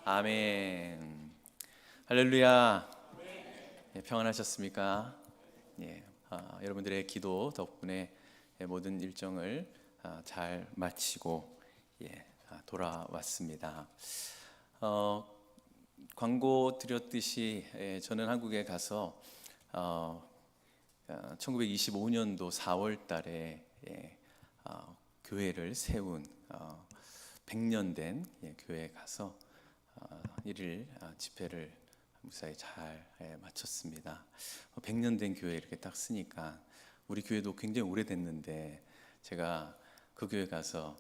아멘. 할렐루야. 평안하셨습니까? 여러분들의 기도 덕분에 모든 일정을 잘 마치고 돌아왔습니다. 광고 드렸듯이 저는 한국에 가서 1925년도 4월 달에 교회를 세운 100년 된 교회에 가서 1일 집회를 무사히 잘 마쳤습니다. 100년 된 교회 이렇게 딱 쓰니까 우리 교회도 굉장히 오래됐는데 제가 그 교회 가서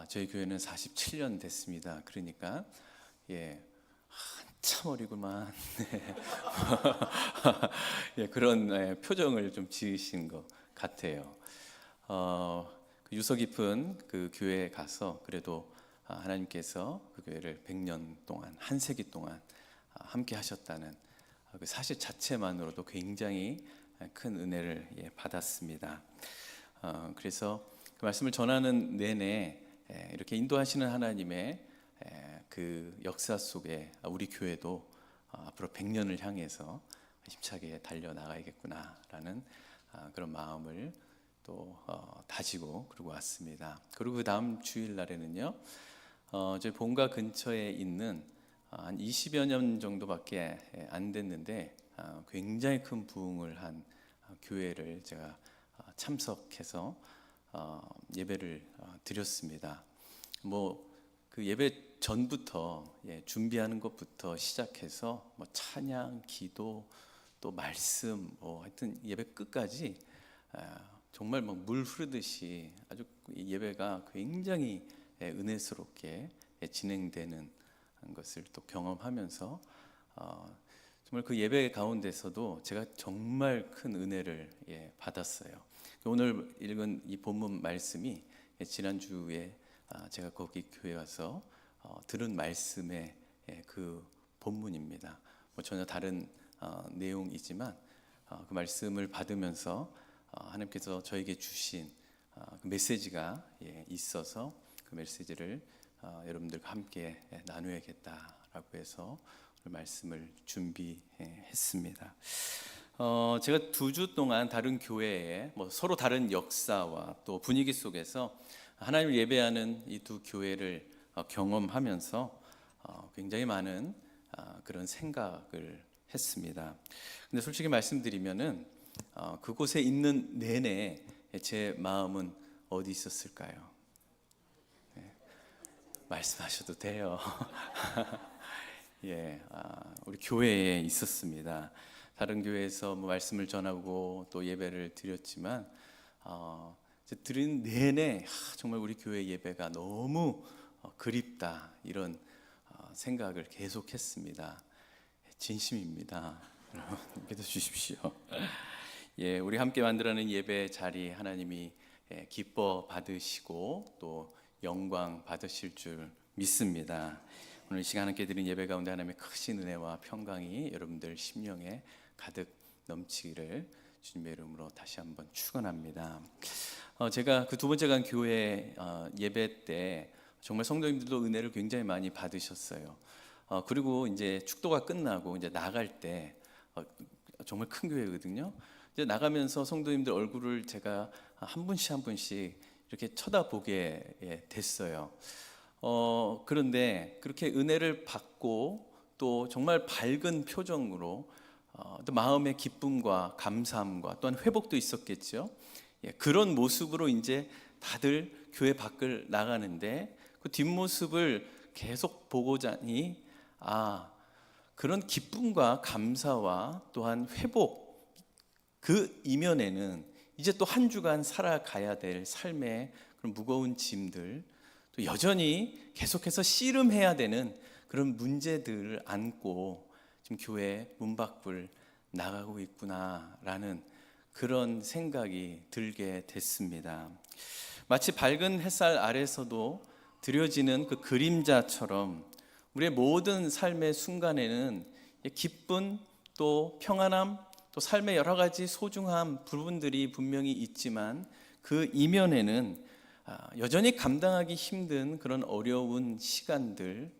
저희 교회는 47년 됐습니다. 그러니까 한참 어리구만. 그런 표정을 좀 지으신 것 같아요. 그 유서 깊은 그 교회에 가서 그래도 하나님께서 그 교회를 100년 동안, 한 세기 동안 함께 하셨다는 그 사실 자체만으로도 굉장히 큰 은혜를 받았습니다. 그래서 그 말씀을 전하는 내내 이렇게 인도하시는 하나님의 그 역사 속에 우리 교회도 앞으로 100년을 향해서 힘차게 달려나가야겠구나라는 그런 마음을 또 다지고 그러고 왔습니다. 그리고 그 다음 주일날에는요, 저희 본가 근처에 있는 한 20여 년 정도밖에 안 됐는데 굉장히 큰 부흥을 한 교회를 제가 참석해서 예배를 드렸습니다. 그 예배 전부터 준비하는 것부터 시작해서 찬양, 기도, 또 말씀, 하여튼 예배 끝까지 정말 물 흐르듯이 아주 예배가 굉장히 은혜스럽게 진행되는 것을 또 경험하면서 정말 그 예배 가운데서도 제가 정말 큰 은혜를 받았어요. 오늘 읽은 이 본문 말씀이 지난주에 제가 거기 교회 와서 들은 말씀의 그 본문입니다. 전혀 다른 내용이지만 그 말씀을 받으면서 하나님께서 저에게 주신 그 메시지가 있어서 그 메시지를 여러분들과 함께 나누어야겠다라고 해서 말씀을 준비했습니다. 제가 2주 동안 다른 교회에 서로 다른 역사와 또 분위기 속에서 하나님을 예배하는 이 두 교회를 경험하면서 굉장히 많은 그런 생각을 했습니다. 근데 솔직히 말씀드리면은 그곳에 있는 내내 제 마음은 어디 있었을까요? 말씀하셔도 돼요. 우리 교회에 있었습니다. 다른 교회에서 말씀을 전하고 또 예배를 드렸지만 들은 내내 정말 우리 교회 예배가 너무 그립다 이런 생각을 계속했습니다. 진심입니다. 여러분 믿어 주십시오. 우리 함께 만들어낸 예배 자리 하나님이 기뻐 받으시고 또 영광 받으실 줄 믿습니다. 오늘 이 시간 함께 드린 예배 가운데 하나님의 크신 은혜와 평강이 여러분들 심령에 가득 넘치기를 주님의 이름으로 다시 한번 축원합니다. 제가 그 두 번째 간 교회 예배 때 정말 성도님들도 은혜를 굉장히 많이 받으셨어요. 그리고 이제 축도가 끝나고 이제 나갈 때 정말 큰 교회거든요. 이제 나가면서 성도님들 얼굴을 제가 한 분씩 한 분씩 이렇게 쳐다보게 됐어요. 그런데 그렇게 은혜를 받고 또 정말 밝은 표정으로 또 마음의 기쁨과 감사함과 또한 회복도 있었겠죠. 그런 모습으로 이제 다들 교회 밖을 나가는데 그 뒷모습을 계속 보고자니 그런 기쁨과 감사와 또한 회복 그 이면에는 이제 또 한 주간 살아가야 될 삶의 그런 무거운 짐들 또 여전히 계속해서 씨름해야 되는 그런 문제들을 안고 지금 교회 문 밖을 나가고 있구나라는 그런 생각이 들게 됐습니다. 마치 밝은 햇살 아래서도 드려지는 그 그림자처럼 우리의 모든 삶의 순간에는 기쁨 또 평안함 또 삶의 여러 가지 소중한 부분들이 분명히 있지만 그 이면에는 여전히 감당하기 힘든 그런 어려운 시간들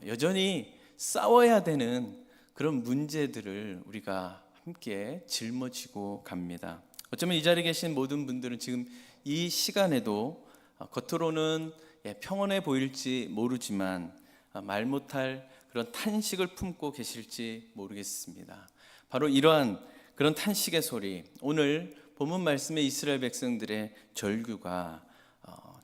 여전히 싸워야 되는 그런 문제들을 우리가 함께 짊어지고 갑니다. 어쩌면 이 자리에 계신 모든 분들은 지금 이 시간에도 겉으로는 평온해 보일지 모르지만 말 못할 그런 탄식을 품고 계실지 모르겠습니다. 바로 이러한 그런 탄식의 소리, 오늘 본문 말씀의 이스라엘 백성들의 절규가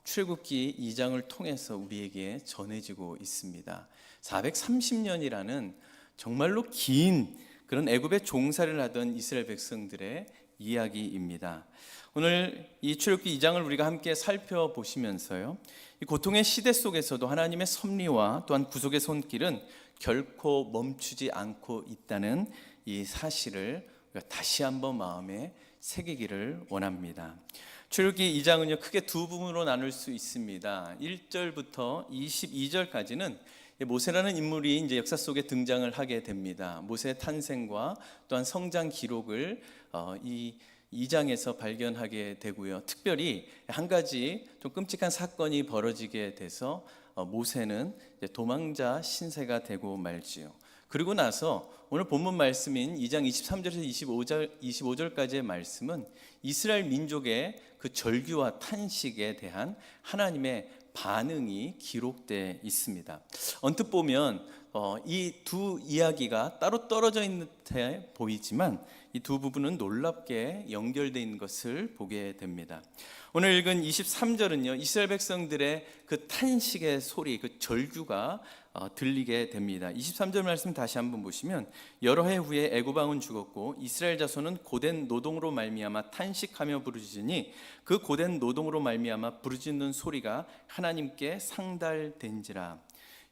출애굽기 2장을 통해서 우리에게 전해지고 있습니다. 430년이라는 정말로 긴 그런 애굽의 종살이를 하던 이스라엘 백성들의 이야기입니다. 오늘 이 출애굽기 2장을 우리가 함께 살펴보시면서요, 이 고통의 시대 속에서도 하나님의 섭리와 또한 구속의 손길은 결코 멈추지 않고 있다는 이 사실을 우리가 다시 한번 마음에 새기기를 원합니다. 출애굽기 2장은요 크게 두 부분으로 나눌 수 있습니다. 1절부터 22절까지는 모세라는 인물이 이제 역사 속에 등장을 하게 됩니다. 모세의 탄생과 또한 성장 기록을 이 2장에서 발견하게 되고요. 특별히 한 가지 좀 끔찍한 사건이 벌어지게 돼서 모세는 도망자 신세가 되고 말지요. 그리고 나서 오늘 본문 말씀인 2장 23절에서 25절까지의 말씀은 이스라엘 민족의 그 절규와 탄식에 대한 하나님의 반응이 기록되어 있습니다. 언뜻 보면 이 두 이야기가 따로 떨어져 있는 듯해 보이지만 이 두 부분은 놀랍게 연결되어 있는 것을 보게 됩니다. 오늘 읽은 23절은요 이스라엘 백성들의 그 탄식의 소리, 그 절규가 들리게 됩니다. 23절 말씀 다시 한번 보시면 여러 해 후에 애굽 왕은 죽었고 이스라엘 자손은 고된 노동으로 말미암아 탄식하며 부르짖으니 그 고된 노동으로 말미암아 부르짖는 소리가 하나님께 상달된지라.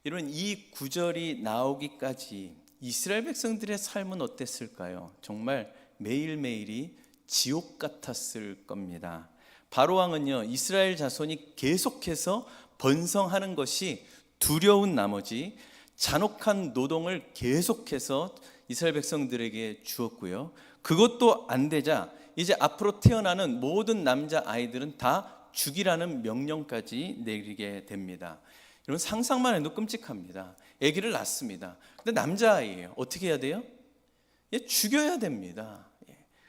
이런 이 구절이 나오기까지 이스라엘 백성들의 삶은 어땠을까요? 정말 매일매일이 지옥 같았을 겁니다. 바로 왕은요 이스라엘 자손이 계속해서 번성하는 것이 두려운 나머지 잔혹한 노동을 계속해서 이스라엘 백성들에게 주었고요. 그것도 안 되자 이제 앞으로 태어나는 모든 남자 아이들은 다 죽이라는 명령까지 내리게 됩니다. 이런 상상만 해도 끔찍합니다. 아기를 낳습니다. 근데 남자아이예요. 어떻게 해야 돼요? 죽여야 됩니다.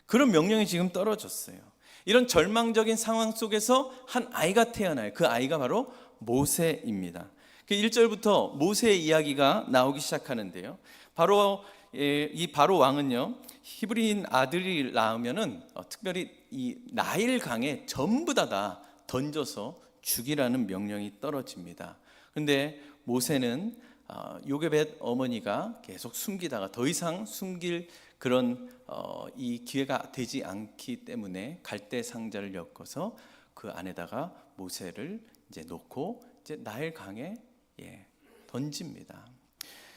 그런 명령이 지금 떨어졌어요. 이런 절망적인 상황 속에서 한 아이가 태어나요. 그 아이가 바로 모세입니다. 1절부터 모세의 이야기가 나오기 시작하는데요. 바로 이 바로 왕은요 히브리인 아들이 낳으면은 특별히 이 나일 강에 전부 다 던져서 죽이라는 명령이 떨어집니다. 그런데 모세는 요게벳 어머니가 계속 숨기다가 더 이상 숨길 그런 이 기회가 되지 않기 때문에 갈대 상자를 엮어서 그 안에다가 모세를 이제 놓고 이제 나일 강에 던집니다.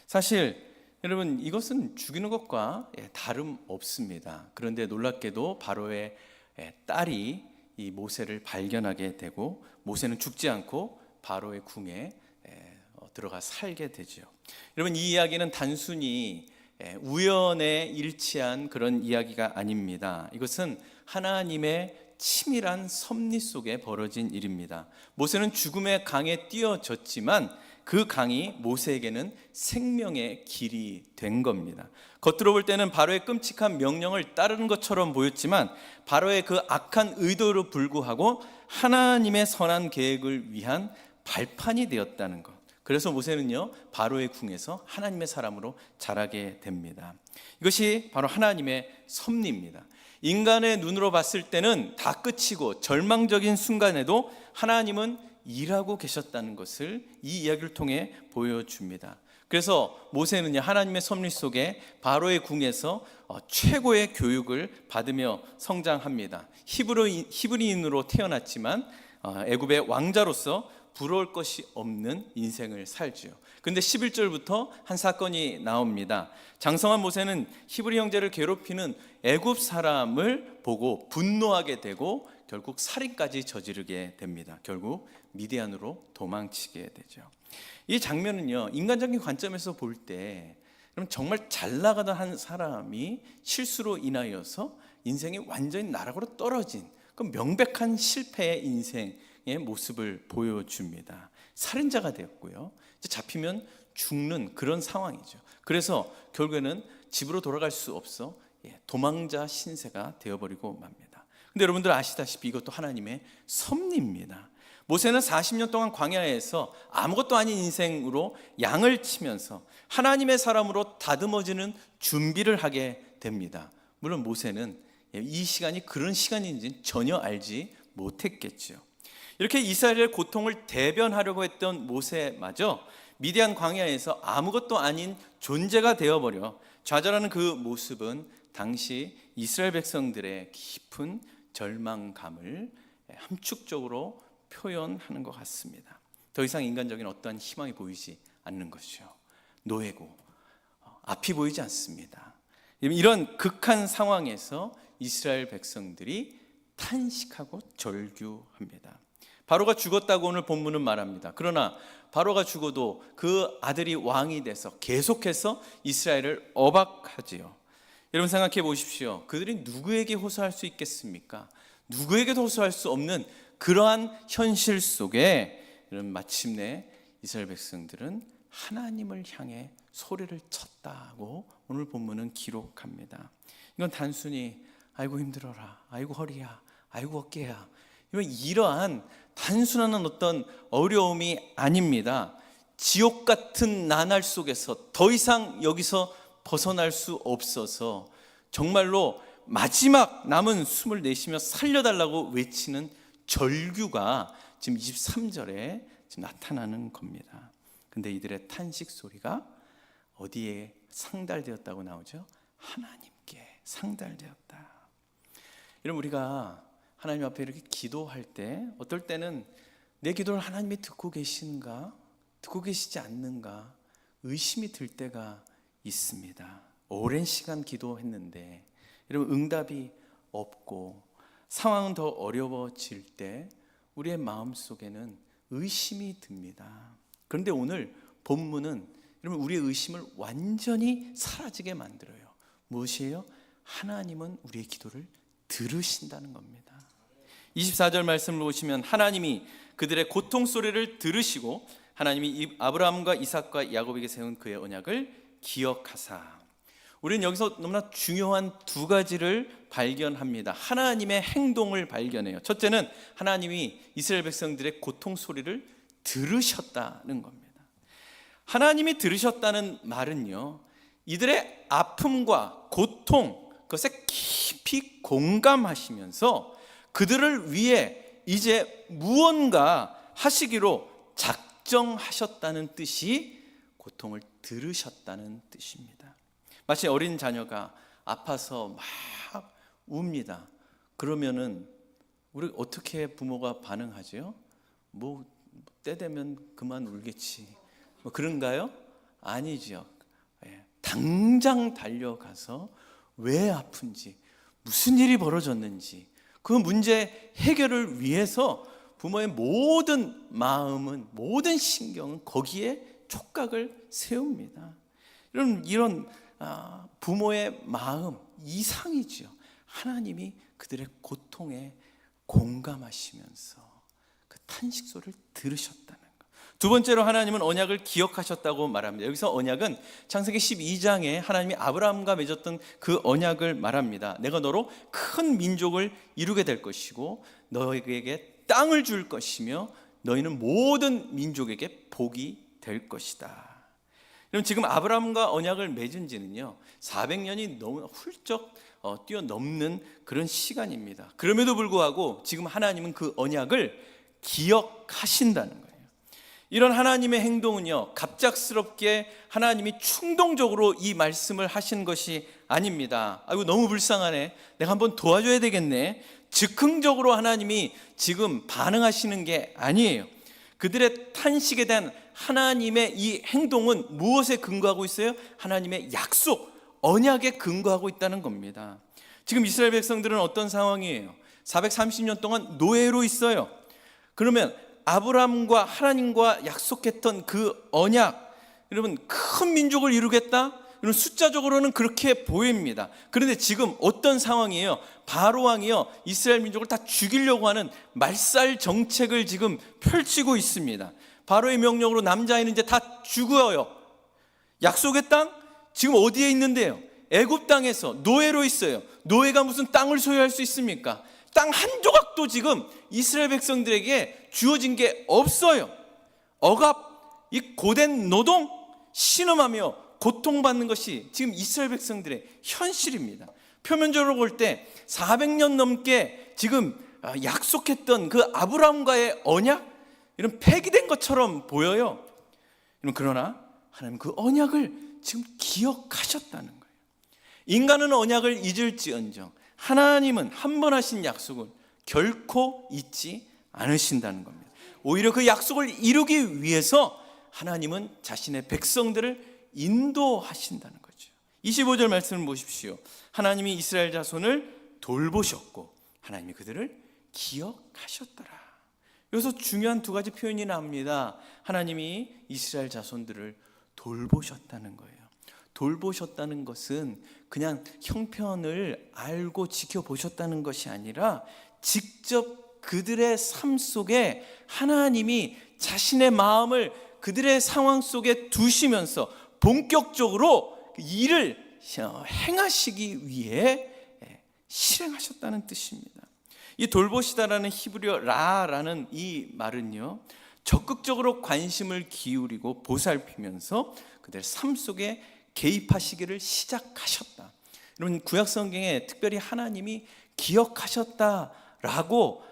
사실 여러분 이것은 죽이는 것과 다름 없습니다. 그런데 놀랍게도 바로의 딸이 이 모세를 발견하게 되고 모세는 죽지 않고 바로의 궁에 들어가 살게 되죠. 여러분 이 이야기는 단순히 우연에 일치한 그런 이야기가 아닙니다. 이것은 하나님의 치밀한 섭리 속에 벌어진 일입니다. 모세는 죽음의 강에 뛰어졌지만 그 강이 모세에게는 생명의 길이 된 겁니다. 겉으로 볼 때는 바로의 끔찍한 명령을 따르는 것처럼 보였지만 바로의 그 악한 의도로 불구하고 하나님의 선한 계획을 위한 발판이 되었다는 것. 그래서 모세는요 바로의 궁에서 하나님의 사람으로 자라게 됩니다. 이것이 바로 하나님의 섭리입니다. 인간의 눈으로 봤을 때는 다 끝이고 절망적인 순간에도 하나님은 일하고 계셨다는 것을 이 이야기를 통해 보여줍니다. 그래서 모세는요 하나님의 섭리 속에 바로의 궁에서 최고의 교육을 받으며 성장합니다. 히브리인으로 태어났지만 애굽의 왕자로서 부러울 것이 없는 인생을 살지요. 근데 11절부터 한 사건이 나옵니다. 장성한 모세는 히브리 형제를 괴롭히는 애굽 사람을 보고 분노하게 되고 결국 살인까지 저지르게 됩니다. 결국 미디안으로 도망치게 되죠. 이 장면은요 인간적인 관점에서 볼 때 정말 잘 나가던 한 사람이 실수로 인하여서 인생이 완전히 나락으로 떨어진 그 명백한 실패의 인생의 모습을 보여줍니다. 살인자가 되었고요. 이제 잡히면 죽는 그런 상황이죠. 그래서 결국에는 집으로 돌아갈 수 없어 도망자 신세가 되어버리고 맙니다. 근데 여러분들 아시다시피 이것도 하나님의 섭리입니다. 모세는 40년 동안 광야에서 아무것도 아닌 인생으로 양을 치면서 하나님의 사람으로 다듬어지는 준비를 하게 됩니다. 물론 모세는 이 시간이 그런 시간인지 전혀 알지 못했겠죠. 이렇게 이스라엘의 고통을 대변하려고 했던 모세마저 미디안 광야에서 아무것도 아닌 존재가 되어버려 좌절하는 그 모습은 당시 이스라엘 백성들의 깊은 절망감을 함축적으로 표현하는 것 같습니다. 더 이상 인간적인 어떠한 희망이 보이지 않는 것이죠. 노예고 앞이 보이지 않습니다. 이런 극한 상황에서 이스라엘 백성들이 탄식하고 절규합니다. 바로가 죽었다고 오늘 본문은 말합니다. 그러나 바로가 죽어도 그 아들이 왕이 돼서 계속해서 이스라엘을 억압하지요. 여러분 생각해 보십시오. 그들이 누구에게 호소할 수 있겠습니까? 누구에게도 호소할 수 없는 그러한 현실 속에 마침내 이스라엘 백성들은 하나님을 향해 소리를 쳤다고 오늘 본문은 기록합니다. 이건 단순히 아이고 힘들어라, 아이고 허리야, 아이고 어깨야, 이러한 단순한 어떤 어려움이 아닙니다. 지옥 같은 나날 속에서 더 이상 여기서 벗어날 수 없어서 정말로 마지막 남은 숨을 내쉬며 살려달라고 외치는 절규가 지금 23절에 지금 나타나는 겁니다. 근데 이들의 탄식 소리가 어디에 상달되었다고 나오죠? 하나님께 상달되었다. 여러분 우리가 하나님 앞에 이렇게 기도할 때 어떨 때는 내 기도를 하나님이 듣고 계신가? 듣고 계시지 않는가? 의심이 들 때가 있습니다. 오랜 시간 기도했는데 여러분 응답이 없고 상황은 더 어려워질 때 우리의 마음속에는 의심이 듭니다. 그런데 오늘 본문은 여러분 우리의 의심을 완전히 사라지게 만들어요. 무엇이에요? 하나님은 우리의 기도를 들으신다는 겁니다. 24절 말씀을 보시면 하나님이 그들의 고통 소리를 들으시고 하나님이 아브라함과 이삭과 야곱에게 세운 그의 언약을 기억하사. 우리는 여기서 너무나 중요한 두 가지를 발견합니다. 하나님의 행동을 발견해요. 첫째는 하나님이 이스라엘 백성들의 고통 소리를 들으셨다는 겁니다. 하나님이 들으셨다는 말은요, 이들의 아픔과 고통, 그것에 깊이 공감하시면서 그들을 위해 이제 무언가 하시기로 작정하셨다는 뜻이 고통을 들으셨다는 뜻입니다. 마치 어린 자녀가 아파서 막 웁니다. 그러면은 우리 어떻게 부모가 반응하죠? 뭐 때 되면 그만 울겠지. 뭐 그런가요? 아니죠. 당장 달려가서 왜 아픈지, 무슨 일이 벌어졌는지 그 문제 해결을 위해서 부모의 모든 마음은, 모든 신경은 거기에 촉각을 세웁니다. 이런 부모의 마음 이상이죠. 하나님이 그들의 고통에 공감하시면서 그 탄식 소리를 들으셨다는 것. 두 번째로 하나님은 언약을 기억하셨다고 말합니다. 여기서 언약은 창세기 12장에 하나님이 아브라함과 맺었던 그 언약을 말합니다. 내가 너로 큰 민족을 이루게 될 것이고 너에게 땅을 줄 것이며 너희는 모든 민족에게 복이 될 것이다. 여러분 지금 아브라함과 언약을 맺은 지는요 400년이 너무 훌쩍 뛰어넘는 그런 시간입니다. 그럼에도 불구하고 지금 하나님은 그 언약을 기억하신다는 거예요. 이런 하나님의 행동은요 갑작스럽게 하나님이 충동적으로 이 말씀을 하신 것이 아닙니다. 아이고 너무 불쌍하네, 내가 한번 도와줘야 되겠네, 즉흥적으로 하나님이 지금 반응하시는 게 아니에요. 그들의 탄식에 대한 하나님의 이 행동은 무엇에 근거하고 있어요? 하나님의 약속, 언약에 근거하고 있다는 겁니다. 지금 이스라엘 백성들은 어떤 상황이에요? 430년 동안 노예로 있어요. 그러면 아브라함과 하나님과 약속했던 그 언약, 여러분 큰 민족을 이루겠다? 여러분 숫자적으로는 그렇게 보입니다. 그런데 지금 어떤 상황이에요? 바로 왕이요 이스라엘 민족을 다 죽이려고 하는 말살 정책을 지금 펼치고 있습니다. 바로의 명령으로 남자아이는 이제 다 죽어요. 약속의 땅 지금 어디에 있는데요? 애굽 땅에서 노예로 있어요. 노예가 무슨 땅을 소유할 수 있습니까? 땅 한 조각도 지금 이스라엘 백성들에게 주어진 게 없어요. 억압, 이 고된 노동, 신음하며 고통받는 것이 지금 이스라엘 백성들의 현실입니다. 표면적으로 볼 때 400년 넘게 지금 약속했던 그 아브라함과의 언약, 이런 폐기된 것처럼 보여요. 그러나 하나님 그 언약을 지금 기억하셨다는 거예요. 인간은 언약을 잊을지언정 하나님은 한 번 하신 약속을 결코 잊지 않으신다는 겁니다. 오히려 그 약속을 이루기 위해서 하나님은 자신의 백성들을 인도하신다는 거죠. 25절 말씀을 보십시오. 하나님이 이스라엘 자손을 돌보셨고 하나님이 그들을 기억하셨더라. 여기서 중요한 두 가지 표현이 나옵니다. 하나님이 이스라엘 자손들을 돌보셨다는 거예요. 돌보셨다는 것은 그냥 형편을 알고 지켜보셨다는 것이 아니라 직접 그들의 삶 속에 하나님이 자신의 마음을 그들의 상황 속에 두시면서 본격적으로 일을 행하시기 위해 실행하셨다는 뜻입니다. 이 돌보시다라는 히브리어 라라는 이 말은요, 적극적으로 관심을 기울이고 보살피면서 그들의 삶 속에 개입하시기를 시작하셨다. 여러분, 구약 성경에 특별히 하나님이 기억하셨다라고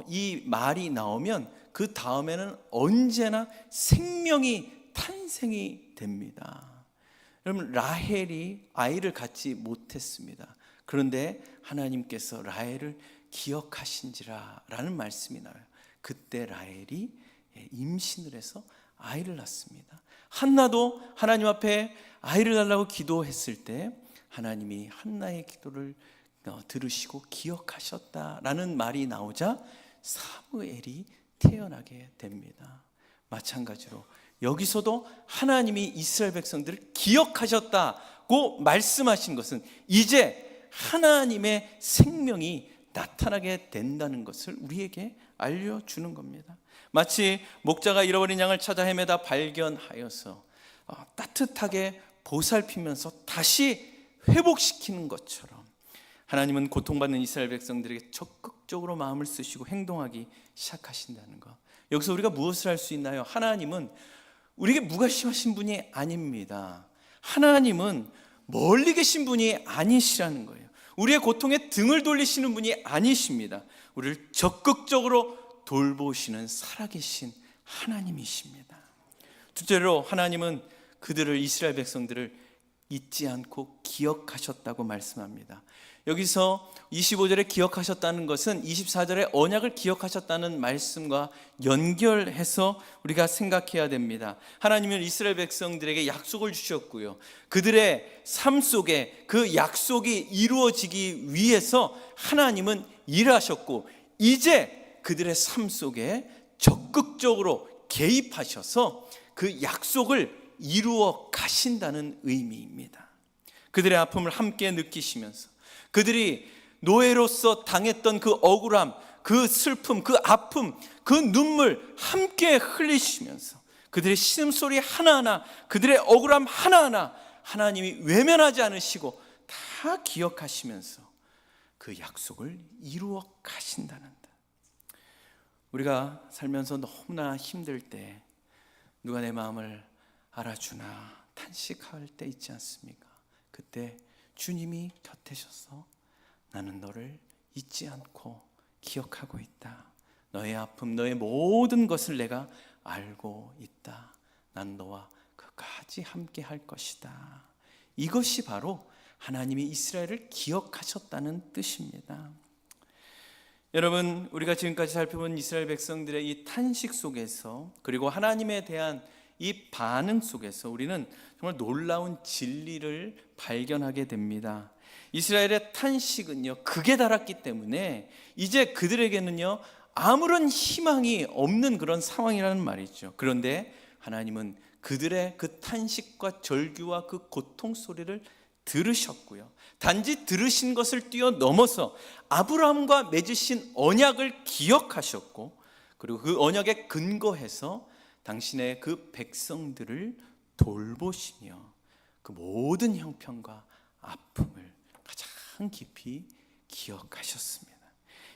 이 말이 나오면 그 다음에는 언제나 생명이 탄생이 됩니다. 여러분, 라헬이 아이를 갖지 못했습니다. 그런데 하나님께서 라헬을 기억하신지라 라는 말씀이 나와요. 그때 라헬이 임신을 해서 아이를 낳습니다. 한나도 하나님 앞에 아이를 달라고 기도했을 때 하나님이 한나의 기도를 들으시고 기억하셨다라는 말이 나오자 사무엘이 태어나게 됩니다. 마찬가지로 여기서도 하나님이 이스라엘 백성들을 기억하셨다고 말씀하신 것은 이제 하나님의 생명이 나타나게 된다는 것을 우리에게 알려주는 겁니다. 마치 목자가 잃어버린 양을 찾아 헤매다 발견하여서 따뜻하게 보살피면서 다시 회복시키는 것처럼 하나님은 고통받는 이스라엘 백성들에게 적극적으로 마음을 쓰시고 행동하기 시작하신다는 것. 여기서 우리가 무엇을 할 수 있나요? 하나님은 우리에게 무관심하신 분이 아닙니다. 하나님은 멀리 계신 분이 아니시라는 거예요. 우리의 고통에 등을 돌리시는 분이 아니십니다. 우리를 적극적으로 돌보시는 살아계신 하나님이십니다. 둘째로 하나님은 그들을, 이스라엘 백성들을 잊지 않고 기억하셨다고 말씀합니다. 여기서 25절에 기억하셨다는 것은 24절에 언약을 기억하셨다는 말씀과 연결해서 우리가 생각해야 됩니다. 하나님은 이스라엘 백성들에게 약속을 주셨고요, 그들의 삶 속에 그 약속이 이루어지기 위해서 하나님은 일하셨고 이제 그들의 삶 속에 적극적으로 개입하셔서 그 약속을 이루어 가신다는 의미입니다. 그들의 아픔을 함께 느끼시면서 그들이 노예로서 당했던 그 억울함, 그 슬픔, 그 아픔, 그 눈물 함께 흘리시면서 그들의 신음소리 하나하나, 그들의 억울함 하나하나 하나님이 외면하지 않으시고 다 기억하시면서 그 약속을 이루어 가신다는 것. 우리가 살면서 너무나 힘들 때 누가 내 마음을 알아주나 탄식할 때 있지 않습니까? 그때 주님이 곁에 서서 나는 너를 잊지 않고 기억하고 있다. 너의 아픔, 너의 모든 것을 내가 알고 있다. 난 너와 끝까지 함께 할 것이다. 이것이 바로 하나님이 이스라엘을 기억하셨다는 뜻입니다. 여러분, 우리가 지금까지 살펴본 이스라엘 백성들의 이 탄식 속에서, 그리고 하나님에 대한 이 반응 속에서 우리는 정말 놀라운 진리를 발견하게 됩니다. 이스라엘의 탄식은요, 극에 달았기 때문에 이제 그들에게는요 아무런 희망이 없는 그런 상황이라는 말이죠. 그런데 하나님은 그들의 그 탄식과 절규와 그 고통 소리를 들으셨고요, 단지 들으신 것을 뛰어넘어서 아브라함과 맺으신 언약을 기억하셨고, 그리고 그 언약에 근거해서 당신의 그 백성들을 돌보시며 그 모든 형편과 아픔을 가장 깊이 기억하셨습니다.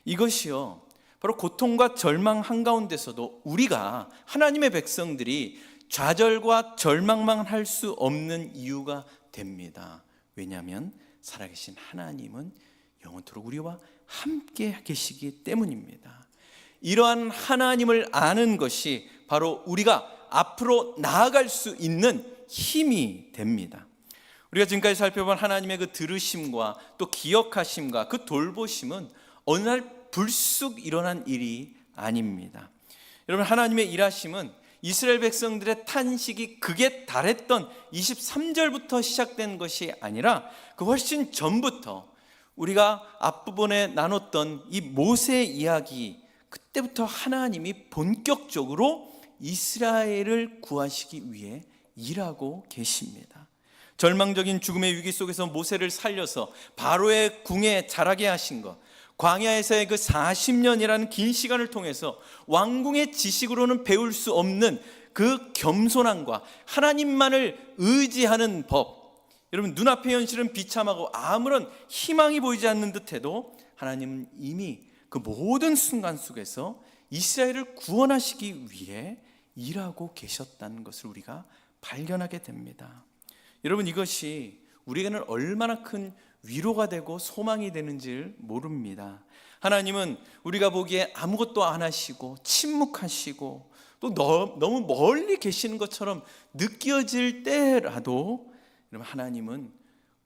이것이요, 바로 고통과 절망 한가운데서도 우리가, 하나님의 백성들이 좌절과 절망만 할 수 없는 이유가 됩니다. 왜냐하면 살아계신 하나님은 영원토록 우리와 함께 계시기 때문입니다. 이러한 하나님을 아는 것이 바로 우리가 앞으로 나아갈 수 있는 힘이 됩니다. 우리가 지금까지 살펴본 하나님의 그 들으심과 또 기억하심과 그 돌보심은 어느 날 불쑥 일어난 일이 아닙니다. 여러분, 하나님의 일하심은 이스라엘 백성들의 탄식이 극에 달했던 23절부터 시작된 것이 아니라 그 훨씬 전부터, 우리가 앞부분에 나눴던 이 모세 이야기, 그때부터 하나님이 본격적으로 이스라엘을 구하시기 위해 일하고 계십니다. 절망적인 죽음의 위기 속에서 모세를 살려서 바로의 궁에 자라게 하신 것, 광야에서의 그 40년이라는 긴 시간을 통해서 왕궁의 지식으로는 배울 수 없는 그 겸손함과 하나님만을 의지하는 법, 여러분, 눈앞의 현실은 비참하고 아무런 희망이 보이지 않는 듯해도 하나님은 이미 그 모든 순간 속에서 이스라엘을 구원하시기 위해 일하고 계셨다는 것을 우리가 발견하게 됩니다. 여러분, 이것이 우리에게는 얼마나 큰 위로가 되고 소망이 되는지를 모릅니다. 하나님은 우리가 보기에 아무것도 안 하시고 침묵하시고 또 너무 멀리 계시는 것처럼 느껴질 때라도, 여러분, 하나님은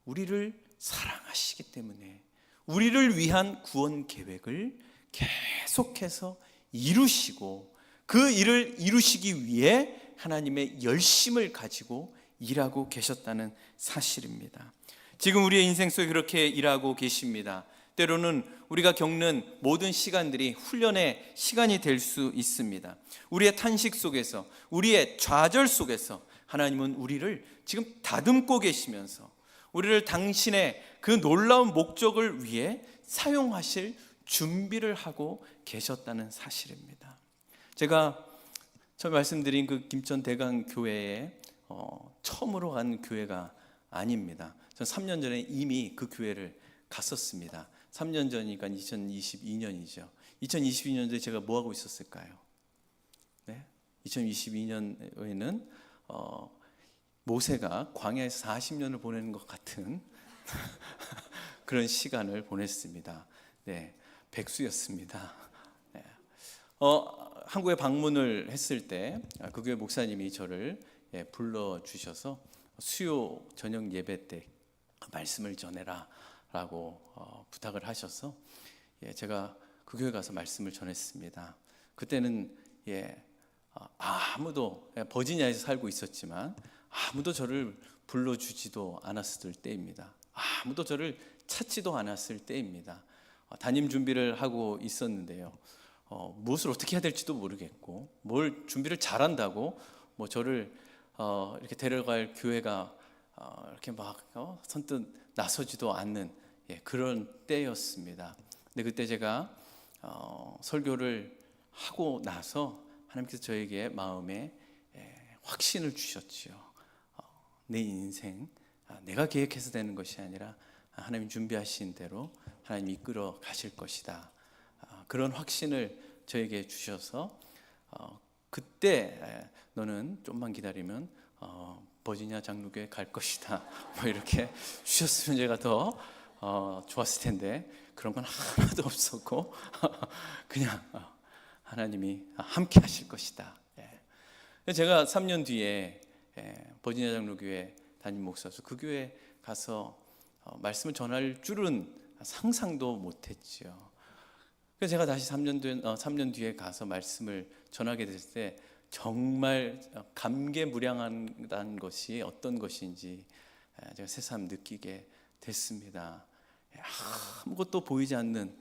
우리를 사랑하시기 때문에 우리를 위한 구원 계획을 계속해서 이루시고 그 일을 이루시기 위해 하나님의 열심을 가지고 일하고 계셨다는 사실입니다. 지금 우리의 인생 속에 그렇게 일하고 계십니다. 때로는 우리가 겪는 모든 시간들이 훈련의 시간이 될 수 있습니다. 우리의 탄식 속에서, 우리의 좌절 속에서 하나님은 우리를 지금 다듬고 계시면서 우리를 당신의 그 놀라운 목적을 위해 사용하실 준비를 하고 계셨다는 사실입니다. 제가 처음 말씀드린 그 김천 대강 교회에 처음으로 간 교회가 아닙니다. 전 3년 전에 이미 그 교회를 갔었습니다. 3년 전이니까 2022년이죠. 2022년도에 제가 뭐 하고 있었을까요? 네? 2022년에는 모세가 광야에서 40년을 보내는 것 같은 그런 시간을 보냈습니다. 네, 백수였습니다. 네. 한국에 방문을 했을 때 그 교회 목사님이 저를 불러주셔서 수요 저녁 예배 때 말씀을 전해라 라고 부탁을 하셔서 제가 그 교회 가서 말씀을 전했습니다. 그때는 아무도, 버지니아에서 살고 있었지만 아무도 저를 불러주지도 않았을 때입니다. 아무도 저를 찾지도 않았을 때입니다. 담임 준비를 하고 있었는데요, 무엇을 어떻게 해야 될지도 모르겠고, 뭘 준비를 잘한다고 뭐 저를 이렇게 데려갈 교회가 이렇게 막 선뜻 나서지도 않는 그런 때였습니다. 근데 그때 제가 설교를 하고 나서 하나님께서 저에게 마음에 확신을 주셨지요. 내 인생 내가 계획해서 되는 것이 아니라 하나님 준비하신 대로 하나님 이끌어 가실 것이다. 그런 확신을 저에게 주셔서 그때 너는 좀만 기다리면 버지니아 장로교회 갈 것이다, 뭐 이렇게 주셨으면 제가 더 좋았을 텐데 그런 건 하나도 없었고 그냥 하나님이 함께 하실 것이다. 제가 3년 뒤에 버지니아 장로교회 담임 목사로서 그 교회 가서 말씀을 전할 줄은 상상도 못했지요. 그래서 제가 다시 3년 뒤에 가서 말씀을 전하게 됐을 때 정말 감개무량한 것이 어떤 것인지 제가 새삼 느끼게 됐습니다. 아무것도 보이지 않는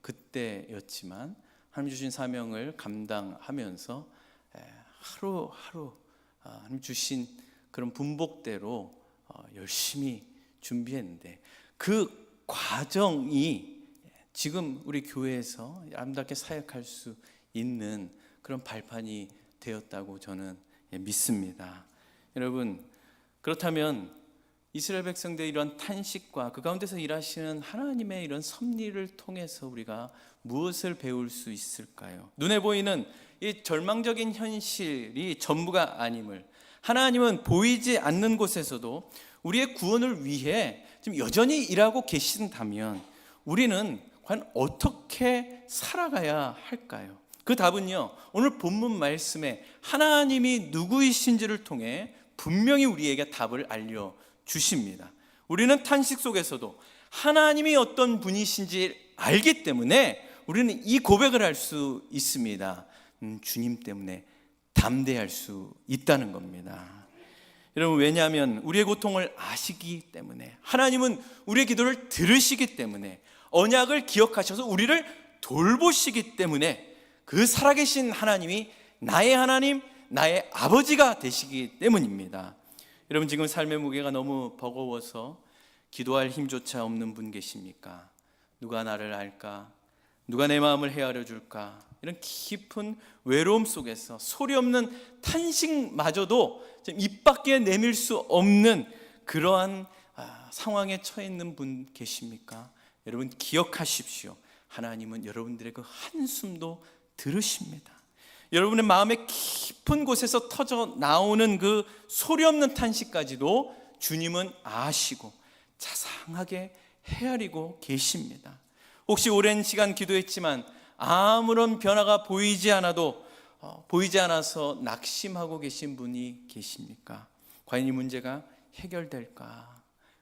그때였지만 하나님 주신 사명을 감당하면서 하루하루 하나님 주신 그런 분복대로 열심히 준비했는데 그 과정이 지금 우리 교회에서 아름답게 사역할 수 있는 그런 발판이 되었다고 저는 믿습니다. 여러분, 그렇다면 이스라엘 백성들의 이런 탄식과 그 가운데서 일하시는 하나님의 이런 섭리를 통해서 우리가 무엇을 배울 수 있을까요? 눈에 보이는 이 절망적인 현실이 전부가 아님을, 하나님은 보이지 않는 곳에서도 우리의 구원을 위해 지금 여전히 일하고 계신다면 우리는 과연 어떻게 살아가야 할까요? 그 답은요, 오늘 본문 말씀에 하나님이 누구이신지를 통해 분명히 우리에게 답을 알려주십니다. 우리는 탄식 속에서도 하나님이 어떤 분이신지 알기 때문에 우리는 이 고백을 할 수 있습니다. 주님 때문에 담대할 수 있다는 겁니다. 여러분, 왜냐하면 우리의 고통을 아시기 때문에, 하나님은 우리의 기도를 들으시기 때문에, 언약을 기억하셔서 우리를 돌보시기 때문에 그 살아계신 하나님이 나의 하나님, 나의 아버지가 되시기 때문입니다. 여러분, 지금 삶의 무게가 너무 버거워서 기도할 힘조차 없는 분 계십니까? 누가 나를 알까? 누가 내 마음을 헤아려 줄까? 이런 깊은 외로움 속에서 소리 없는 탄식마저도 입 밖에 내밀 수 없는 그러한 상황에 처해 있는 분 계십니까? 여러분, 기억하십시오. 하나님은 여러분들의 그 한숨도 들으십니다. 여러분의 마음의 깊은 곳에서 터져 나오는 그 소리 없는 탄식까지도 주님은 아시고 자상하게 헤아리고 계십니다. 혹시 오랜 시간 기도했지만 아무런 변화가 보이지 않아서 낙심하고 계신 분이 계십니까? 과연 이 문제가 해결될까?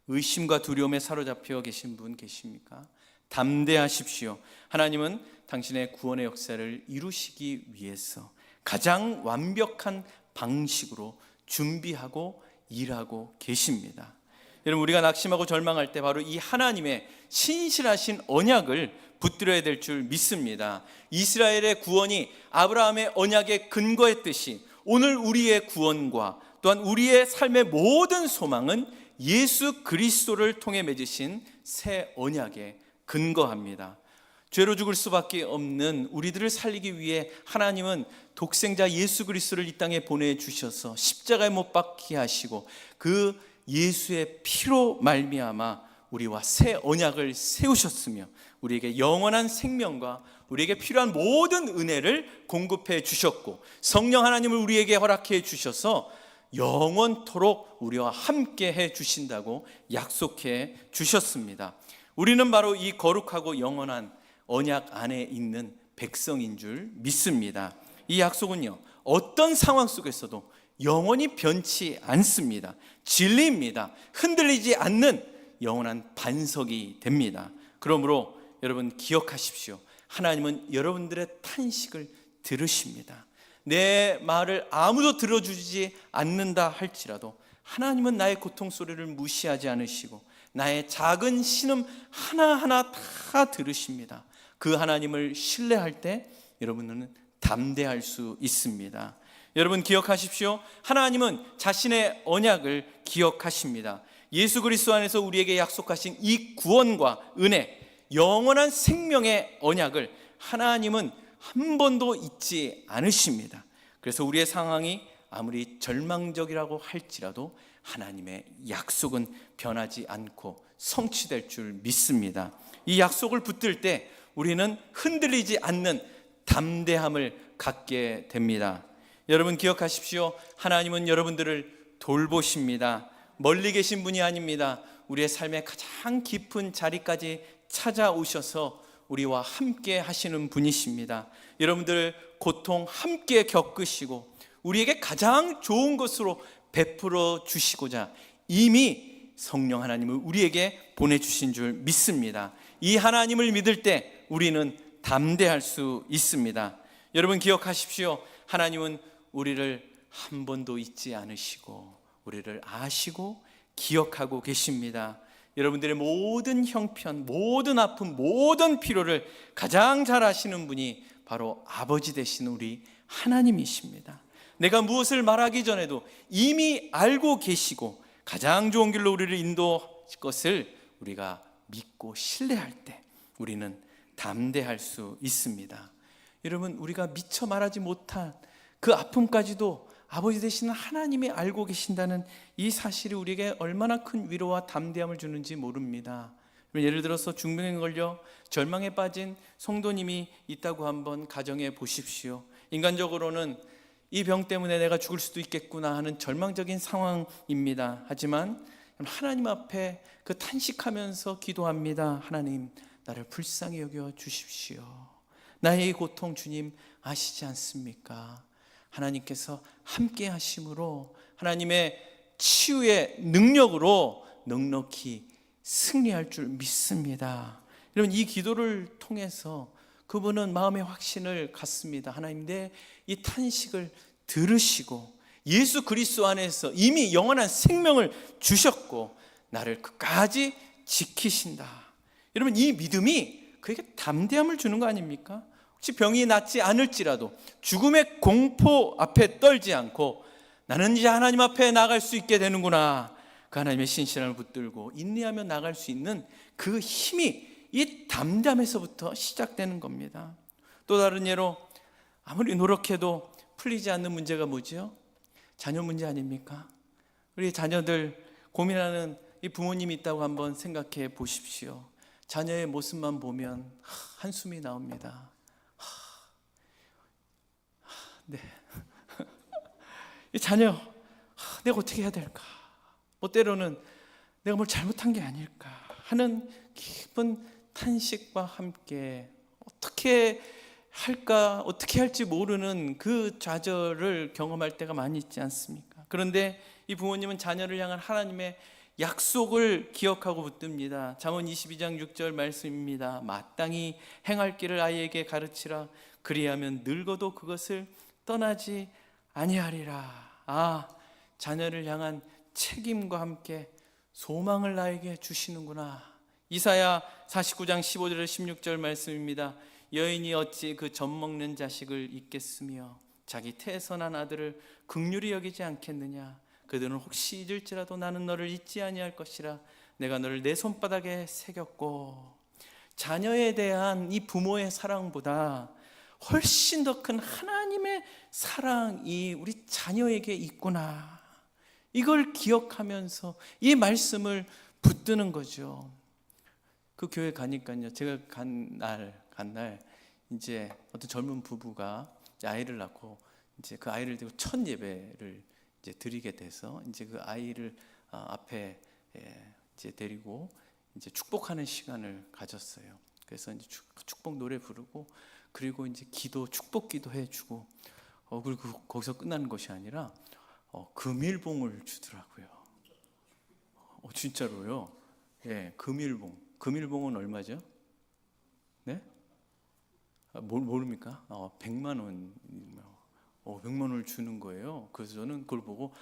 의심과 두려움에 사로잡혀 계신 분 계십니까? 담대하십시오. 하나님은 당신의 구원의 역사를 이루시기 위해서 가장 완벽한 방식으로 준비하고 일하고 계십니다. 여러분, 우리가 낙심하고 절망할 때 바로 이 하나님의 신실하신 언약을 붙들어야 될 줄 믿습니다. 이스라엘의 구원이 아브라함의 언약에 근거했듯이 오늘 우리의 구원과 또한 우리의 삶의 모든 소망은 예수 그리스도를 통해 맺으신 새 언약에 근거합니다. 죄로 죽을 수밖에 없는 우리들을 살리기 위해 하나님은 독생자 예수 그리스도를 이 땅에 보내주셔서 십자가에 못 박게 하시고 그 예수의 피로 말미암아 우리와 새 언약을 세우셨으며 우리에게 영원한 생명과 우리에게 필요한 모든 은혜를 공급해 주셨고 성령 하나님을 우리에게 허락해 주셔서 영원토록 우리와 함께 해 주신다고 약속해 주셨습니다. 우리는 바로 이 거룩하고 영원한 언약 안에 있는 백성인 줄 믿습니다. 이 약속은요, 어떤 상황 속에서도 영원히 변치 않습니다. 진리입니다. 흔들리지 않는 영원한 반석이 됩니다. 그러므로 여러분 기억하십시오. 하나님은 여러분들의 탄식을 들으십니다. 내 말을 아무도 들어주지 않는다 할지라도 하나님은 나의 고통 소리를 무시하지 않으시고 나의 작은 신음 하나하나 다 들으십니다. 그 하나님을 신뢰할 때 여러분은 담대할 수 있습니다. 여러분 기억하십시오. 하나님은 자신의 언약을 기억하십니다. 예수 그리스도 안에서 우리에게 약속하신 이 구원과 은혜, 영원한 생명의 언약을 하나님은 한 번도 잊지 않으십니다. 그래서 우리의 상황이 아무리 절망적이라고 할지라도 하나님의 약속은 변하지 않고 성취될 줄 믿습니다. 이 약속을 붙들 때 우리는 흔들리지 않는 담대함을 갖게 됩니다. 여러분 기억하십시오. 하나님은 여러분들을 돌보십니다. 멀리 계신 분이 아닙니다. 우리의 삶의 가장 깊은 자리까지 찾아오셔서 우리와 함께 하시는 분이십니다. 여러분들 고통 함께 겪으시고 우리에게 가장 좋은 것으로 베풀어 주시고자 이미 성령 하나님을 우리에게 보내주신 줄 믿습니다. 이 하나님을 믿을 때 우리는 담대할 수 있습니다. 여러분 기억하십시오. 하나님은 우리를 한 번도 잊지 않으시고 우리를 아시고 기억하고 계십니다. 여러분들의 모든 형편, 모든 아픔, 모든 필요를 가장 잘 아시는 분이 바로 아버지 되신 우리 하나님이십니다. 내가 무엇을 말하기 전에도 이미 알고 계시고 가장 좋은 길로 우리를 인도할 것을 우리가 믿고 신뢰할 때 우리는 담대할 수 있습니다. 여러분, 우리가 미처 말하지 못한 그 아픔까지도 아버지 되시는 하나님이 알고 계신다는 이 사실이 우리에게 얼마나 큰 위로와 담대함을 주는지 모릅니다. 예를 들어서 중병에 걸려 절망에 빠진 성도님이 있다고 한번 가정해 보십시오. 인간적으로는 이 병 때문에 내가 죽을 수도 있겠구나 하는 절망적인 상황입니다. 하지만 하나님 앞에 그 탄식하면서 기도합니다. 하나님, 나를 불쌍히 여겨 주십시오. 나의 고통 주님 아시지 않습니까? 하나님께서 함께 하심으로 하나님의 치유의 능력으로 넉넉히 승리할 줄 믿습니다. 여러분, 이 기도를 통해서 그분은 마음의 확신을 갖습니다. 하나님, 내 이 탄식을 들으시고 예수 그리스도 안에서 이미 영원한 생명을 주셨고 나를 끝까지 지키신다. 여러분, 이 믿음이 그에게 담대함을 주는 거 아닙니까? 혹시 병이 낫지 않을지라도 죽음의 공포 앞에 떨지 않고 나는 이제 하나님 앞에 나갈 수 있게 되는구나, 그 하나님의 신실함을 붙들고 인내하며 나갈 수 있는 그 힘이 이 담담에서부터 시작되는 겁니다. 또 다른 예로 아무리 노력해도 풀리지 않는 문제가 뭐죠? 자녀 문제 아닙니까? 우리 자녀들 고민하는 이 부모님이 있다고 한번 생각해 보십시오. 자녀의 모습만 보면 한숨이 나옵니다. 네. 이 자녀, 내가 어떻게 해야 될까? 뭐 때로는 내가 뭘 잘못한 게 아닐까 하는 깊은 탄식과 함께 어떻게 할까, 어떻게 할지 모르는 그 좌절을 경험할 때가 많이 있지 않습니까? 그런데 이 부모님은 자녀를 향한 하나님의 약속을 기억하고 붙듭니다. 잠언 22장 6절 말씀입니다. 마땅히 행할 길을 아이에게 가르치라. 그리하면 늙어도 그것을 떠나지 아니하리라. 자녀를 향한 책임과 함께 소망을 나에게 주시는구나. 이사야 49장 15절 16절 말씀입니다. 여인이 어찌 그 젖먹는 자식을 잊겠으며 자기 태에서 난 아들을 긍휼히 여기지 않겠느냐. 그들은 혹시 잊을지라도 나는 너를 잊지 아니할 것이라. 내가 너를 내 손바닥에 새겼고. 자녀에 대한 이 부모의 사랑보다 훨씬 더 큰 하나님의 사랑이 우리 자녀에게 있구나, 이걸 기억하면서 이 말씀을 붙드는 거죠. 그 교회 가니까요, 제가 간 날 이제 어떤 젊은 부부가 아이를 낳고 이제 그 아이를 들고 첫 예배를 이제 드리게 돼서 이제 그 아이를 앞에 이제 데리고 이제 축복하는 시간을 가졌어요. 그래서 이제 축복 노래 부르고, 그리고 이제 기도, 축복 기도 해주고, 그리고 거기서 끝나는 것이 아니라 금일봉을 주더라고요. 진짜로요? 예, 금일봉. 금일봉은 얼마죠? 네? 모릅니까? 100만 원, 100만 원을 주는 거예요. 그래서 저는 그걸 보고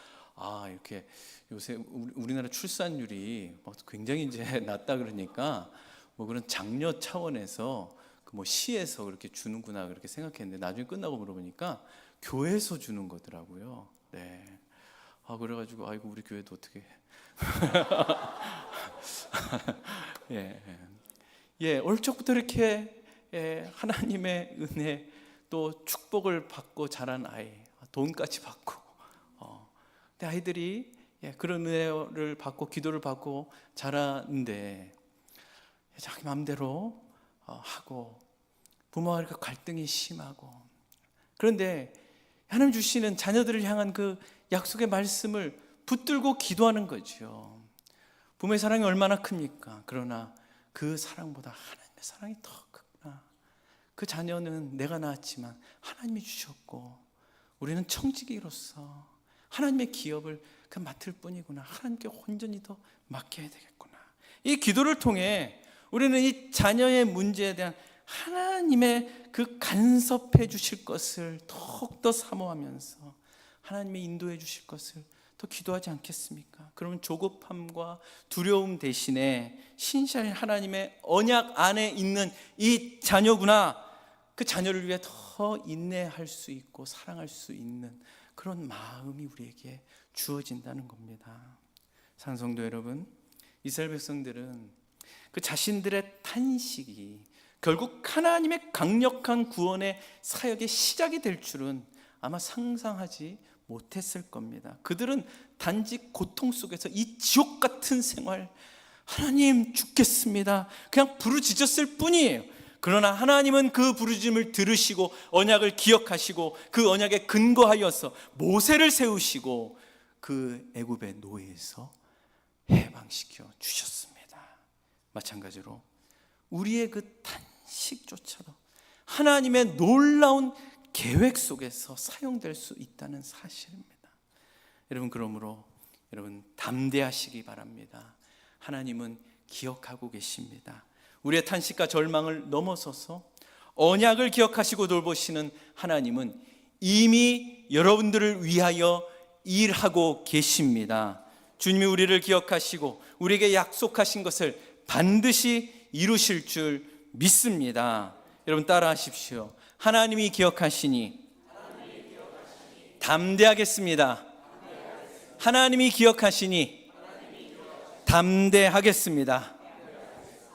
이렇게 요새 우리나라 출산율이 굉장히 이제 낮다 그러니까 뭐 그런 장려 차원에서 그 뭐 시에서 그렇게 주는구나 그렇게 생각했는데, 나중에 끝나고 물어보니까 교회에서 주는 거더라고요. 네. 그래가지고 아이고 우리 교회도 어떻게 예, 어릴 적부터 이렇게 하나님의 은혜 또 축복을 받고 자란 아이, 돈까지 받고, 근데 아이들이 그런 은혜를 받고 기도를 받고 자라는데 자기 마음대로 하고 부모와 이렇게 갈등이 심하고, 그런데 하나님 주시는 자녀들을 향한 그 약속의 말씀을 붙들고 기도하는 거죠. 부모의 사랑이 얼마나 큽니까? 그러나 그 사랑보다 하나님의 사랑이 더 크구나. 그 자녀는 내가 낳았지만 하나님이 주셨고 우리는 청지기로서 하나님의 기업을 그 맡을 뿐이구나. 하나님께 온전히 더 맡겨야 되겠구나. 이 기도를 통해 우리는 이 자녀의 문제에 대한 하나님의 그 간섭해 주실 것을 더욱더 사모하면서 하나님의 인도해 주실 것을 더 기도하지 않겠습니까? 그러면 조급함과 두려움 대신에 신실한 하나님의 언약 안에 있는 이 자녀구나, 그 자녀를 위해 더 인내할 수 있고 사랑할 수 있는 그런 마음이 우리에게 주어진다는 겁니다. 사랑하는 성도 여러분, 이스라엘 백성들은 그 자신들의 탄식이 결국 하나님의 강력한 구원의 사역의 시작이 될 줄은 아마 상상하지 못했을 겁니다. 그들은 단지 고통 속에서 이 지옥 같은 생활, 하나님 죽겠습니다, 그냥 부르짖었을 뿐이에요. 그러나 하나님은 그 부르짖음을 들으시고 언약을 기억하시고 그 언약에 근거하여서 모세를 세우시고 그 애굽의 노예에서 해방시켜 주셨습니다. 마찬가지로 우리의 그 탄식조차도 하나님의 놀라운 계획 속에서 사용될 수 있다는 사실입니다. 여러분, 그러므로 여러분 담대하시기 바랍니다. 하나님은 기억하고 계십니다. 우리의 탄식과 절망을 넘어서서 언약을 기억하시고 돌보시는 하나님은 이미 여러분들을 위하여 일하고 계십니다. 주님이 우리를 기억하시고 우리에게 약속하신 것을 반드시 이루실 줄 믿습니다. 여러분 따라하십시오. 하나님이 기억하시니 담대하겠습니다. 하나님이 기억하시니 담대하겠습니다.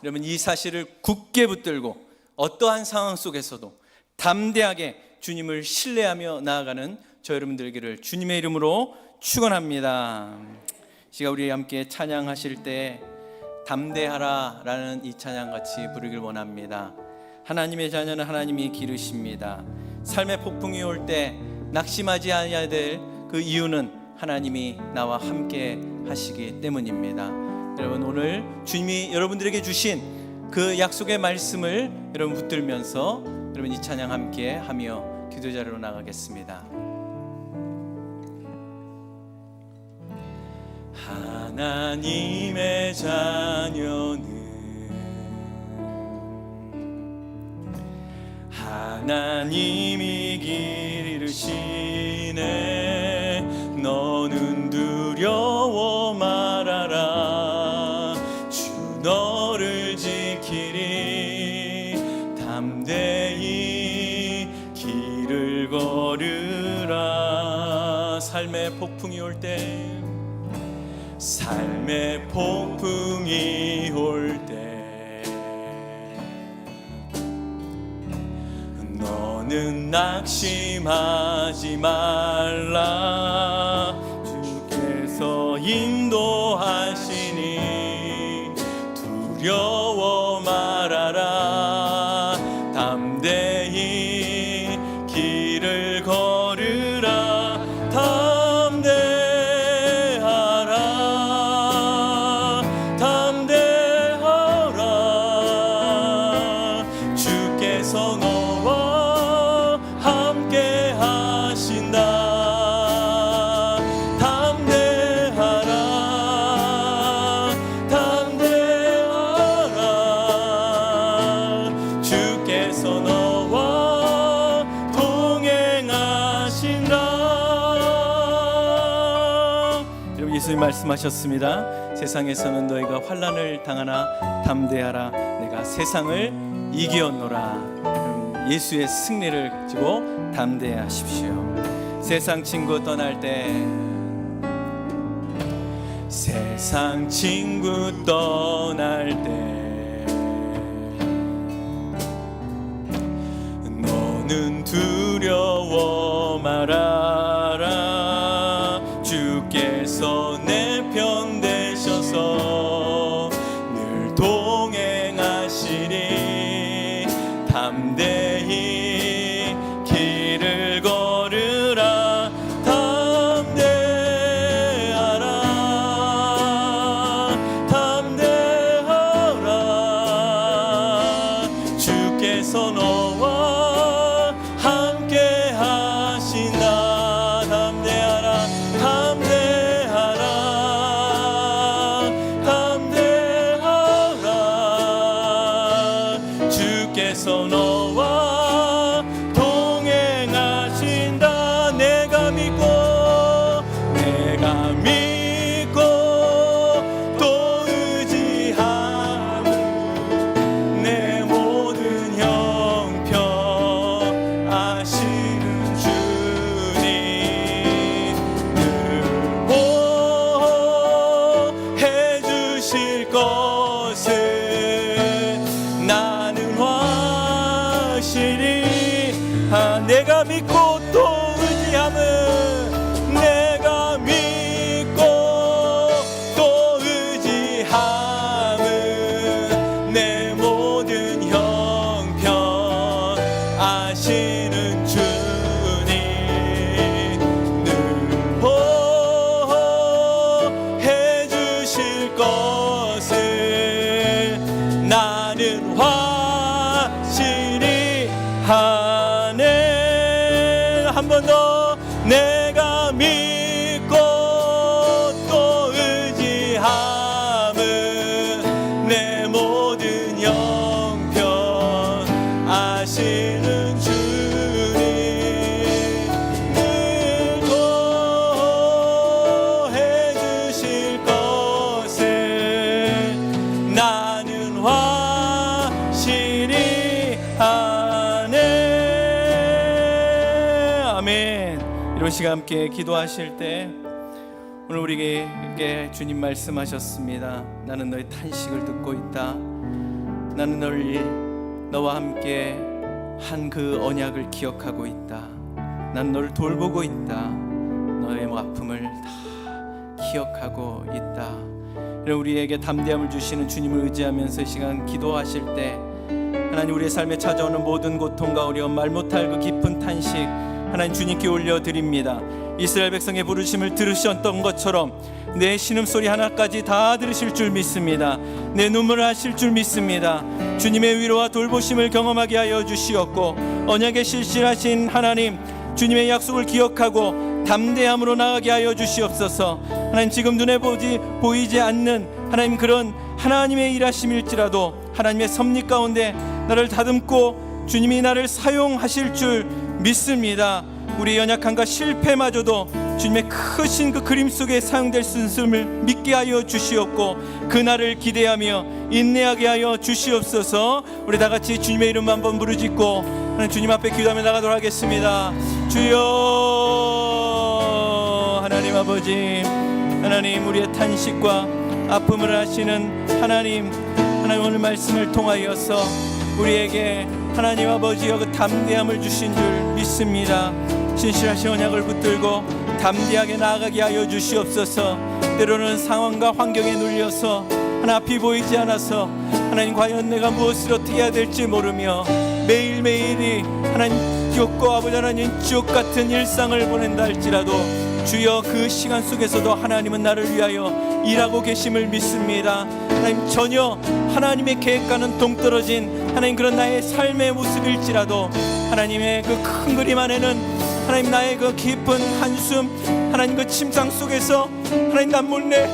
여러분, 이 사실을 굳게 붙들고 어떠한 상황 속에서도 담대하게 주님을 신뢰하며 나아가는 저 여러분들에게를 주님의 이름으로 축원합니다. 시간 우리 함께 찬양하실 때 담대하라 라는 이 찬양 같이 부르길 원합니다. 하나님의 자녀는 하나님이 기르십니다. 삶의 폭풍이 올 때 낙심하지 않아야 될 그 이유는 하나님이 나와 함께 하시기 때문입니다. 여러분, 오늘 주님이 여러분들에게 주신 그 약속의 말씀을 여러분 붙들면서 여러분 이 찬양 함께 하며 기도 자리로 나가겠습니다. 하나님의 자녀는 하나님이 기르시네. 너는 두려워 말아라. 주 너를 지키리. 담대히 길을 걸으라. 삶의 폭풍이 올 때, 삶의 폭풍이 올 때 너는 낙심하지 말라. 주께서 인도하시니 두려워 말아라. 담대히 길을 걸으라. 담대하라. 담대하라. 주께서 너와 함께 하신다. 담대하라. 담대하라. 주께서 너와 동행하신다. 여러분, 예수님 말씀하셨습니다. 세상에서는 너희가 환난을 당하나 담대하라. 내가 세상을 이기었노라. 예수의 승리를 가지고 담대하십시오. 세상 친구 떠날 때, 세상 친구 떠날 때 너는 두려워 말아라. 주께서 내 편 되셔서 늘 동행하시리. 담대히 길을 걸으라. 담대하라. 담대하라. 것을 나는 확실히 하네. 한 번 더 내가 믿고 또 의지함은 내 모든 형편 아시는 주님 늘 더해 주실 것을 나는 확실히 하네. 아멘. 이런 시간 함께 기도하실 때 오늘 우리에게 주님 말씀하셨습니다. 나는 너의 탄식을 듣고 있다. 나는 너와 함께 한 그 언약을 기억하고 있다. 나는 너를 돌보고 있다. 너의 아픔을 다 기억하고 있다. 우리에게 담대함을 주시는 주님을 의지하면서 이 시간 기도하실 때 하나님 우리의 삶에 찾아오는 모든 고통과 어려움, 말 못할 그 깊은 탄식 하나님 주님께 올려드립니다. 이스라엘 백성의 부르심을 들으셨던 것처럼 내 신음소리 하나까지 다 들으실 줄 믿습니다. 내 눈물을 하실 줄 믿습니다. 주님의 위로와 돌보심을 경험하게 하여 주시옵고 언약에 실실하신 하나님 주님의 약속을 기억하고 담대함으로 나가게 하여 주시옵소서. 하나님 지금 눈에 보이지 않는 하나님 그런 하나님의 일하심일지라도 하나님의 섭리 가운데 나를 다듬고 주님이 나를 사용하실 줄 믿습니다. 우리 연약함과 실패마저도 주님의 크신 그 그림 속에 사용될 수 있음을 믿게 하여 주시옵고 그날을 기대하며 인내하게 하여 주시옵소서. 우리 다같이 주님의 이름 한번 부르짖고 하나님 주님 앞에 기도하며 나가도록 하겠습니다. 주여 하나님 아버지, 하나님 우리의 탄식과 아픔을 하시는 하나님 오늘 말씀을 통하여서 우리에게 하나님 아버지여 그 담대함을 주신 줄 믿습니다. 신실하신 언약을 붙들고 담대하게 나아가게 하여 주시옵소서. 때로는 상황과 환경에 눌려서 하나 앞이 보이지 않아서 하나님 과연 내가 무엇을 어떻게 해야 될지 모르며 매일매일이 하나님 지옥과 아버지 하나님 지옥 같은 일상을 보낸다 할지라도 주여 그 시간 속에서도 하나님은 나를 위하여 일하고 계심을 믿습니다. 하나님 전혀 하나님의 계획과는 동떨어진 하나님 그런 나의 삶의 모습일지라도 하나님의 그 큰 그림 안에는 하나님 나의 그 깊은 한숨 하나님 그 침상 속에서 하나님 난 몰래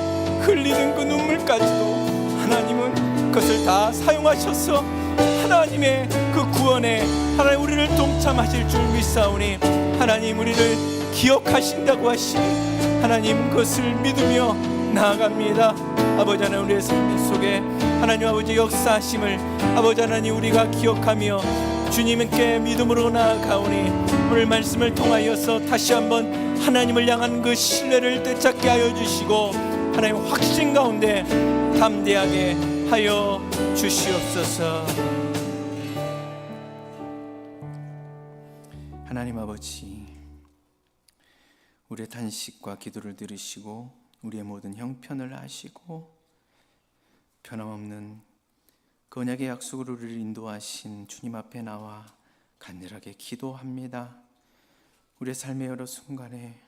흘리는 그 눈물까지도 하나님은 그것을 다 사용하셔서 하나님의 그 구원에 하나님 우리를 동참하실 줄 믿사오니 하나님 우리를 기억하신다고 하시니 하나님 그것을 믿으며 나아갑니다. 아버지 하나님 우리의 삶 속에 하나님 아버지 역사하심을 아버지 하나님 우리가 기억하며 주님께 믿음으로 나아가오니 오늘 말씀을 통하여서 다시 한번 하나님을 향한 그 신뢰를 되찾게 하여 주시고 하나님 확신 가운데 담대하게 하여 주시옵소서. 하나님 아버지, 우리의 탄식과 기도를 들으시고 우리의 모든 형편을 아시고 변함없는 그 언약의 약속으로 우리를 인도하신 주님 앞에 나와 간절하게 기도합니다. 우리의 삶의 여러 순간에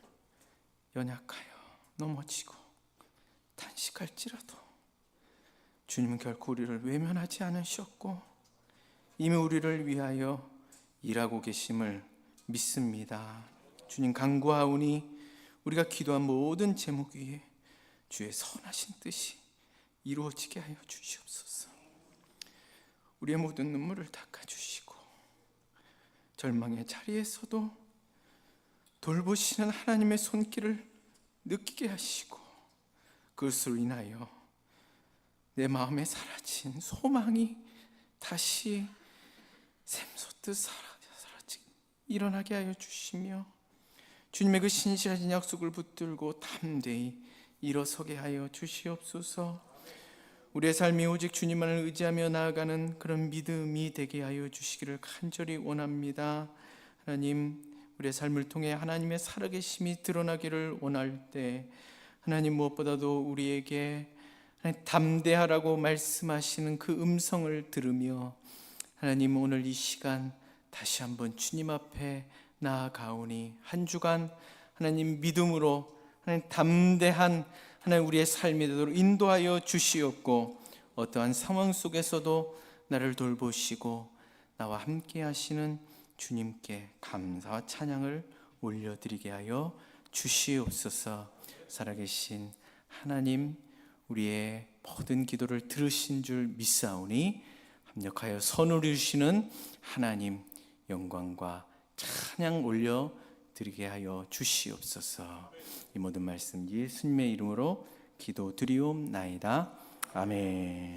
연약하여 넘어지고 탄식할지라도 주님은 결코 우리를 외면하지 않으셨고 이미 우리를 위하여 일하고 계심을 믿습니다. 주님 간구하오니 우리가 기도한 모든 제목 위에 주의 선하신 뜻이 이루어지게 하여 주시옵소서. 우리의 모든 눈물을 닦아주시고 절망의 자리에서도 돌보시는 하나님의 손길을 느끼게 하시고 그것으로 인하여 내 마음에 사라진 소망이 다시 샘솟듯 일어나게 하여 주시며 주님의 그 신실하신 약속을 붙들고 담대히 일어서게 하여 주시옵소서. 우리의 삶이 오직 주님만을 의지하며 나아가는 그런 믿음이 되게 하여 주시기를 간절히 원합니다. 하나님 우리의 삶을 통해 하나님의 살아계심이 드러나기를 원할 때 하나님 무엇보다도 우리에게 담대하라고 말씀하시는 그 음성을 들으며 하나님 오늘 이 시간 다시 한번 주님 앞에 나아가오니 한 주간 하나님 믿음으로 하나님 담대한 하나님 우리의 삶이 되도록 인도하여 주시옵고 어떠한 상황 속에서도 나를 돌보시고 나와 함께 하시는 주님께 감사와 찬양을 올려드리게 하여 주시옵소서. 살아계신 하나님, 우리의 모든 기도를 들으신 줄 믿사오니 합력하여 선을 이루시는 하나님, 영광과 찬양 올려드리게 하여 주시옵소서. 이 모든 말씀 예수님의 이름으로 기도드리옵나이다. 아멘.